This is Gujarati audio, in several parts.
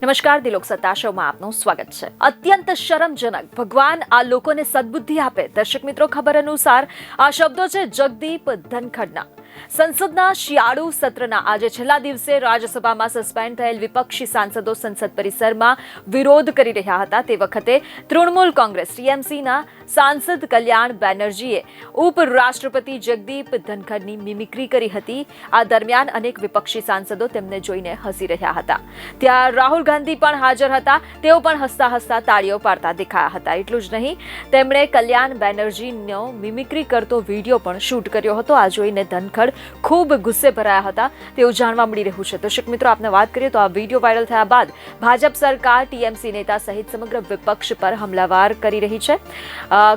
નમસ્કાર, દિલોક સત્તા શોમાં આપનું સ્વાગત છે। અત્યંત શરમજનક, ભગવાન આ લોકોને સદબુદ્ધિ આપે। દર્શક મિત્રો, ખબર અનુસાર આ શબ્દો છે જગદીપ ધનખડના। સંસદના શિયાળુ સત્રના આજે છેલ્લા દિવસે રાજ્યસભામાં સસ્પેન્ડ થયેલ વિપક્ષી સાંસદો સંસદ પરિસરમાં વિરોધ કરી રહ્યા હતા। તે વખતે તૃણમૂલ કોંગ્રેસ ટીએમસીના સાંસદ કલ્યાણ બેનર્જીએ ઉપરાષ્ટ્રપતિ જગદીપ ધનખડની મિમિક્રી કરી હતી। આ દરમિયાન અનેક વિપક્ષી સાંસદો તેમને જોઈને હસી રહ્યા હતા। ત્યાં રાહુલ ગાંધી પણ હાજર હતા। તેઓ પણ હસતા હસતા તાળીઓ પાડતા દેખાયા હતા। એટલું જ નહીં, તેમણે કલ્યાણ બેનર્જીનો મિમિક્રી કરતો વિડીયો પણ શૂટ કર્યો હતો। આ જોઈને ધનખડ ખૂબ ગુસ્સે ભરાયા હતા તેવું જાણવા મળી રહ્યું છે। દર્શક મિત્રો, આપને વાત કરીએ તો આ વિડીયો વાયરલ થયા બાદ ભાજપ સરકાર ટીએમસી નેતા સહિત સમગ્ર વિપક્ષ પર હમલાવાર કરી રહી છે।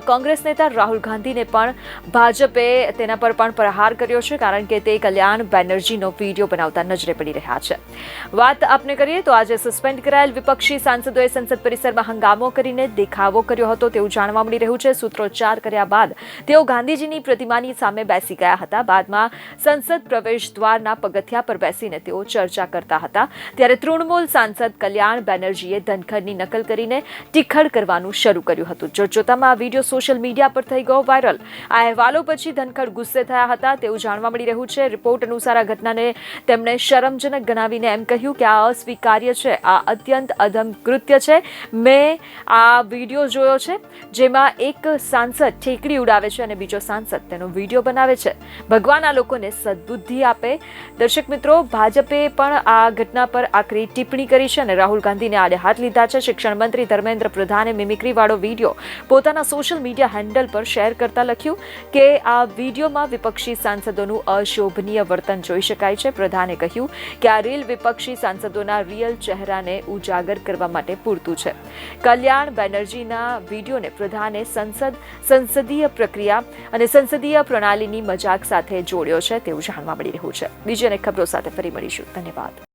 કોંગ્રેસ નેતા રાહુલ ગાંધીને પણ ભાજપે તેના પર પણ પ્રહાર કર્યો છે, કારણ કે તે કલ્યાણ બેનર્જીનો વિડીયો બનાવતા નજરે પડી રહ્યા છે। વાત આપને કરીએ તો આજે સસ્પેન્ડ કરાયેલ વિપક્ષી સાંસદોએ સંસદ પરિસરમાં હંગામો કરીને દેખાવો કર્યો હતો તેવું જાણવા મળી રહ્યું છે। સૂત્રોચ્ચાર કર્યા બાદ તેઓ ગાંધીજીની પ્રતિમાની સામે બેસી ગયા હતા। બાદમાં સંસદ પ્રવેશ દ્વારના પગથિયા પર બેસીને તેઓ ચર્ચા કરતા હતા। ત્યારે તૃણમૂલ સાંસદ કલ્યાણ બેનર્જીએ ધનખડની નકલ કરીને ટીખળ કરવાનું શરૂ કર્યું હતું। જોતજોતામાં વિડીયો સોશિયલ મીડિયા પર થઈ ગયો વાયરલ। આ અહેવાલો પછી ધનખડ ગુસ્સે થયા હતા તેવું જાણવા મળી રહ્યું છે। રિપોર્ટ અનુસાર આ ઘટનાને તેમણે શરમજનક ગણાવીને એમ કહ્યું કે આ અસ્વીકાર્ય છે, આ અત્યંત અધમ કૃત્ય છે। મેં આ વિડીયો જોયો છે જેમાં એક સાંસદ ઠેકડી ઉડાવે છે અને બીજો સાંસદ તેનો વિડીયો બનાવે છે। ભગવાન આ લોકોને સદબુદ્ધિ આપે। દર્શક મિત્રો, ભાજપે પણ આ ઘટના પર આકરી ટિપ્પણી કરી છે અને રાહુલ ગાંધીને આડે હાથ લીધા છે। શિક્ષણ મંત્રી ધર્મેન્દ્ર પ્રધાને મિમિક્રી વાળો વિડીયો પોતાના સોશિયલ મીડિયા હેન્ડલ પર શેર કરતા લખ્યું કે આ વિડીયોમાં વિપક્ષી સાંસદોનું અશોભનીય વર્તન જોઈ શકાય છે। પ્રધાને કહ્યું કે આ રીલ વિપક્ષી સાંસદોના રિયલ ચહેરાને ઉજાગર કરવા માટે પૂરતું છે। કલ્યાણ બેનર્જીના વિડીયોને પ્રધાને સંસદીય પ્રક્રિયા અને સંસદીય પ્રણાલીની મજાક સાથે જોડ્યો છે તેવું જાણવા મળી રહ્યું છે। બીજી અનેક ખબરો સાથે ફરી મળીશું। ધન્યવાદ।